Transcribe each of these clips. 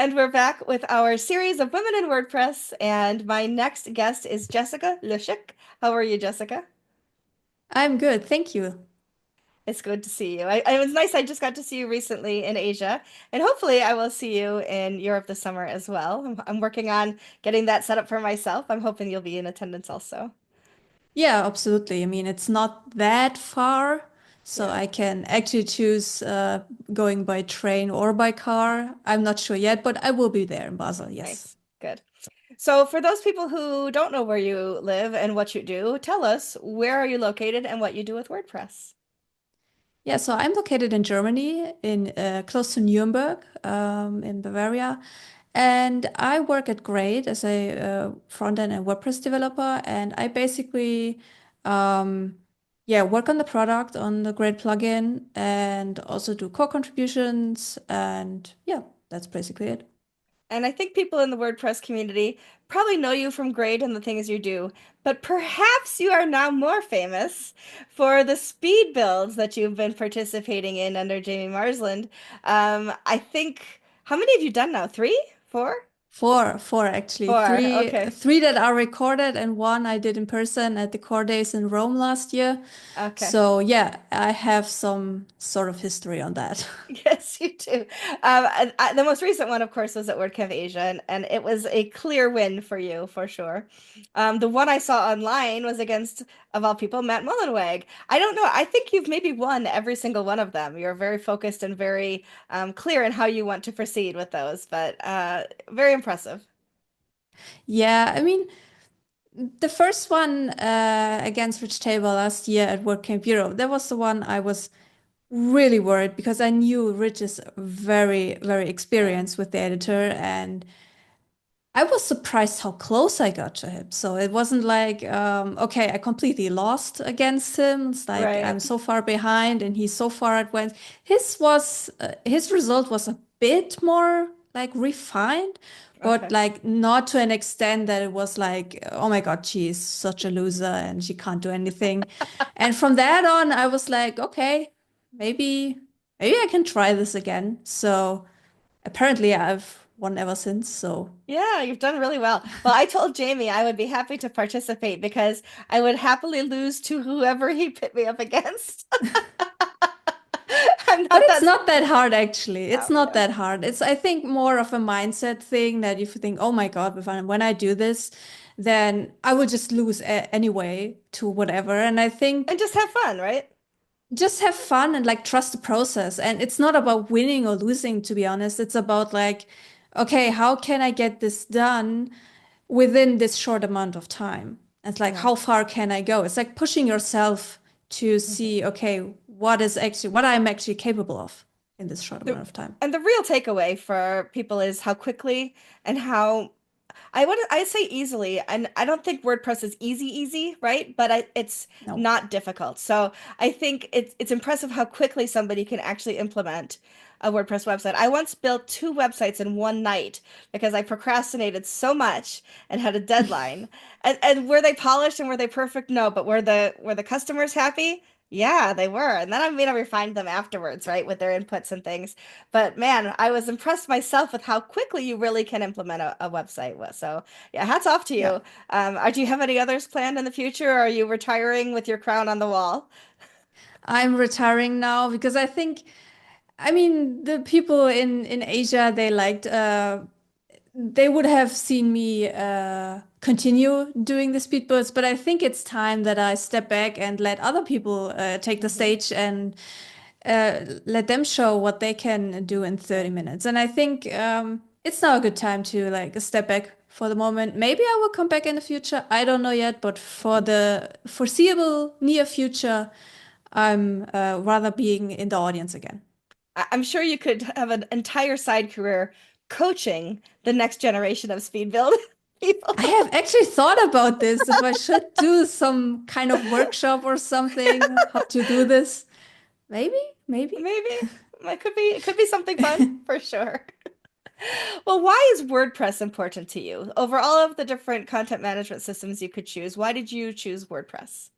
And we're back with our series of Women in WordPress. And my next guest is Jessica Lyschik. How are you, Jessica? I'm good, thank you. It's good to see you. It was nice. I just got to see you recently in Asia, and hopefully I will see you in Europe this summer as well. I'm working on getting that set up for myself. I'm hoping you'll be in attendance also. Yeah, absolutely. I mean, it's not that far, so Yeah, I can actually choose going by train or by car. I'm not sure yet, but I will be there in Basel, yes. nice. Good. So for those people who don't know where you live and what you do, tell us where are you located and what you do with WordPress. Yeah, so I'm located in Germany, in close to Nuremberg, in Bavaria, and I work at Grade as a front-end and WordPress developer, and I basically, um, yeah, work on the product on the Grade plugin, and also do core contributions, and yeah, that's basically it. And I think people in the WordPress community probably know you from Grade and the things you do, but perhaps you are now more famous for the speed builds that you've been participating in under Jamie Marsland. I think, how many have you done now? Three? Four? Four actually. Four. Three, Okay. three that are recorded, and one I did in person at the core days in Rome last year. Okay. So yeah, I have some sort of history on that. Yes, you do. The most recent one, of course, was at WordCamp Asia, and it was a clear win for you, for sure. The one I saw online was against, of all people, Matt Mullenweg. I don't know. I think you've maybe won every single one of them. You're very focused and very clear in how you want to proceed with those, but very impressive. Yeah, I mean, the first one against Rich Table last year at WordCamp Europe, that was the one I was really worried because I knew Rich is very, very Yeah. experienced with the editor, and I was surprised how close I got to him. So it wasn't like, okay, I completely lost against him. It's like I'm Right. so far behind and he's so far advanced. His result was a bit more like refined, but Okay. like not to an extent that it was like, oh my God, she's such a loser and she can't do anything. And from that on, I was like, okay, maybe, maybe I can try this again. So apparently I've won ever since. So. Yeah, you've done really well. Well, I told Jamie I would be happy to participate because I would happily lose to whoever he pit me up against. I'm But not it's that. not that hard, actually. It's Oh, not yeah. that hard. It's, I think, more of a mindset thing that if you think, oh my God, when I do this, then I will just lose anyway to whatever. And I think And just have fun, right? just have fun and like trust the process. And it's not about winning or losing, to be honest. It's about like, okay, how can I get this done within this short amount of time? It's like, Yeah. how far can I go? It's like pushing yourself to Mhm. see, okay, what I'm actually capable of in this short The, amount of time. and the real takeaway for people is how quickly and how I say easily, and I don't think WordPress is easy, right? But it's No. not difficult. So I think it's impressive how quickly somebody can actually implement a WordPress website. I once built two websites in one night because I procrastinated so much and had a deadline. And were they polished and were they perfect? No, but were the customers happy? Yeah, they were. And then I refined them afterwards, right, with their inputs and things. But man, I was impressed myself with how quickly you really can implement a website. So yeah, hats off to Yeah. you. Do you have any others planned in the future, or are you retiring with your crown on the wall? I'm retiring now because I think, I mean, the people in Asia, they would have seen me continue doing the speedboats, but I think it's time that I step back and let other people take the Hmm. stage and let them show what they can do in Yeah. 30 minutes. And I think it's now a good time to like step back for the moment. Maybe I will come back in the future. I don't know yet, but for the foreseeable near future, I'm rather being in the audience again. I'm sure you could have an entire side career coaching the next generation of speed build people. I have actually thought about this if I should do some kind of workshop or something, how to do this. Maybe, maybe. Maybe it could be something fun for sure. Well, why is WordPress important to you? Over all of the different content management systems you could choose, why did you choose WordPress?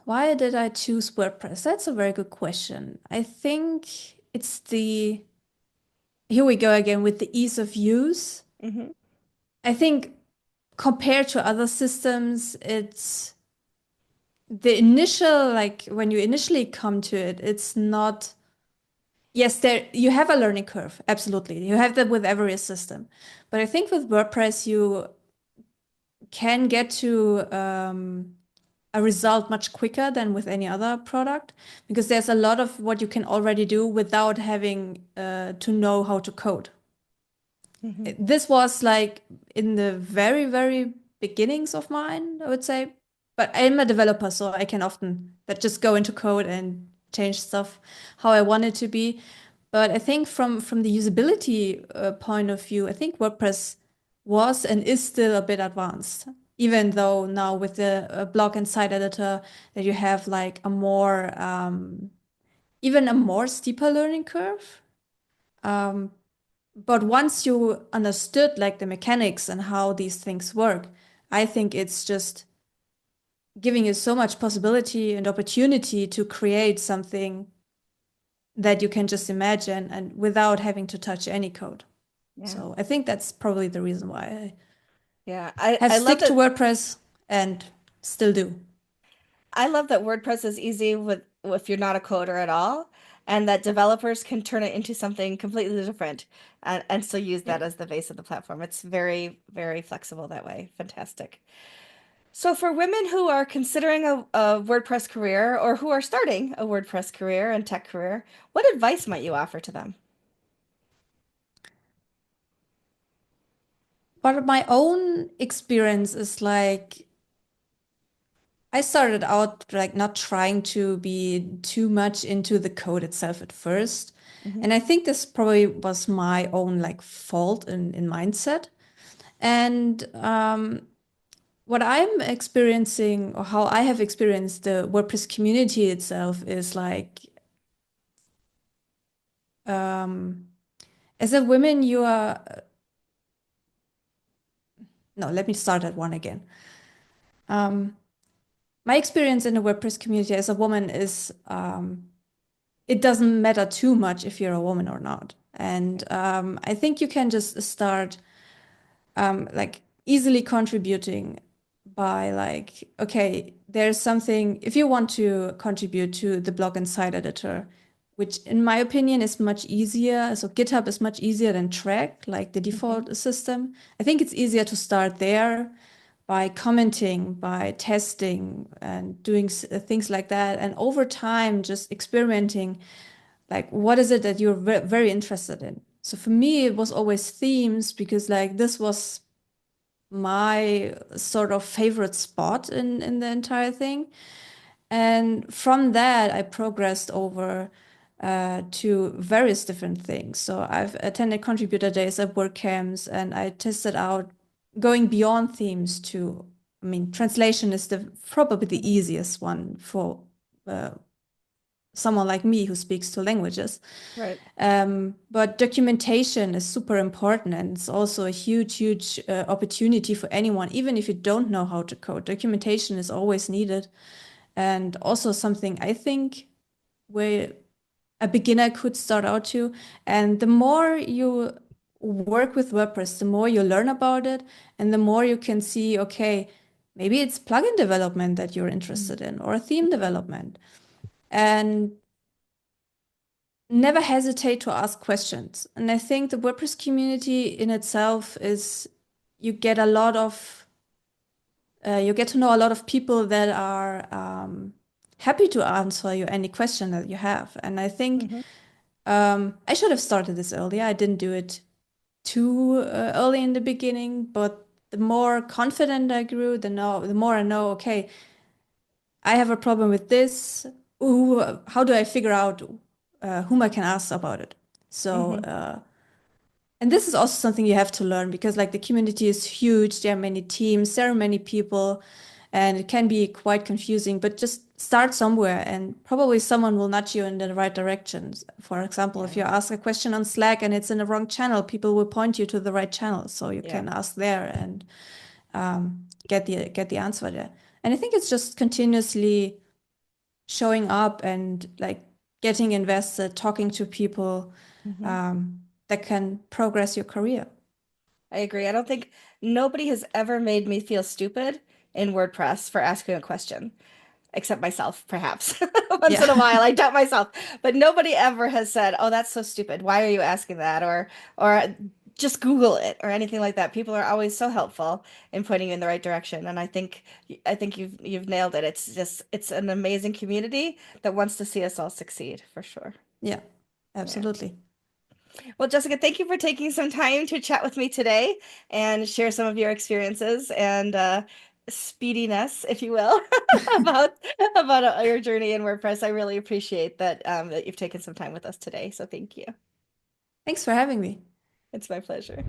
Why did I choose WordPress? That's a very good question. I think it's the here we go again with the ease of use. Hmm. I think compared to other systems, it's the initial, like when you initially come to it, it's not, yes, there you have a learning curve, absolutely. You have that with every system. But I think with WordPress, you can get to a result much quicker than with any other product because there's a lot of what you can already do without having to know how to code. Hmm. This was like in the very, very beginnings of mine, I would say. But I'm a developer, so I can often that just go into code and change stuff how I want it to be. But I think from the usability point of view, I think WordPress was and is still a bit advanced. Even though now with the blog and site editor that you have like a more even a more steeper learning curve. Um, but once you understood like the mechanics and how these things work, I think it's just giving you so much possibility and opportunity to create something that you can just imagine and without having to touch any code. Yeah. So I think that's probably the reason why I Yeah. have I love stick to that. WordPress and still do. I love that WordPress is easy with if you're not a coder at all, and that developers can turn it into something completely different and still use Yeah. that as the base of the platform. It's very, very flexible that way. Fantastic. So for women who are considering a WordPress career or who are starting a WordPress career and tech career, what advice might you offer to them? But my own experience is like I started out like not trying to be too much into the code itself at first. Hmm. And I think this probably was my own like fault in mindset. And what I'm experiencing or how I have experienced the WordPress community itself is like um, as a woman, you are no, let me start at one again. Um, my experience in the WordPress community as a woman is it doesn't matter too much if you're a woman or not. And I think you can just start like easily contributing by like, okay, there's something, if you want to contribute to the blog and site editor, which in my opinion is much easier. So GitHub is much easier than Track, like the Hmm. default system. I think it's easier to start there by commenting, by testing and doing things like that. And over time, just experimenting like what is it that you're very interested in. So for me it was always themes because like this was my sort of favorite spot in the entire thing, and from that I progressed over to various different things. So I've attended contributor days at WordCamps and I tested out going beyond themes to, I mean, translation is the probably the Hmm. easiest one for uh, someone like me who speaks two languages. Right. But documentation is super important, and it's also a huge, huge opportunity for anyone, even if you don't know how to code. Documentation is always needed, and also something I think where a beginner could start out to. And the more you work with WordPress, the more you learn about it, and the more you can see, okay, maybe it's plugin development that you're Hmm. interested in, or theme Hmm. development. And never hesitate to ask questions. And I think the WordPress community in itself is you get a lot of you get to know a lot of people that are happy to answer you any question that you have. And I think Hmm. I should have started this earlier. I didn't do it too early in the beginning, but the more confident I grew, the more I know, okay, I have a problem with this. Ooh, how do I figure out whom I can ask about it? So, Hmm. and this is also something you have to learn because, like, the community is huge. There are many teams, there are many people, and it can be quite confusing. But just start somewhere, and probably someone will nudge you in the right directions. For example, if Yeah. you ask a question on Slack and it's in the wrong channel, people will point you to the right channel, so you Yeah. can ask there and get the answer there. And I think it's just continuously showing up and like getting invested, talking to people. Hmm. Um, that can progress your career. I agree. I don't think nobody has ever made me feel stupid in WordPress for asking a question, except myself, perhaps. Once Yeah. in a while, I doubt myself, but nobody ever has said, "Oh, that's so stupid. Why are you asking that?" or just Google it or anything like that. People are always so helpful in pointing you in the right direction, and I think you've nailed it. It's an amazing community that wants to see us all succeed for sure. Yeah, Yeah. absolutely. Well, Jessica, thank you for taking some time to chat with me today and share some of your experiences and speediness, if you will, about your journey in WordPress. I really appreciate that you've taken some time with us today. So thank you. Thanks for having me. It's my pleasure.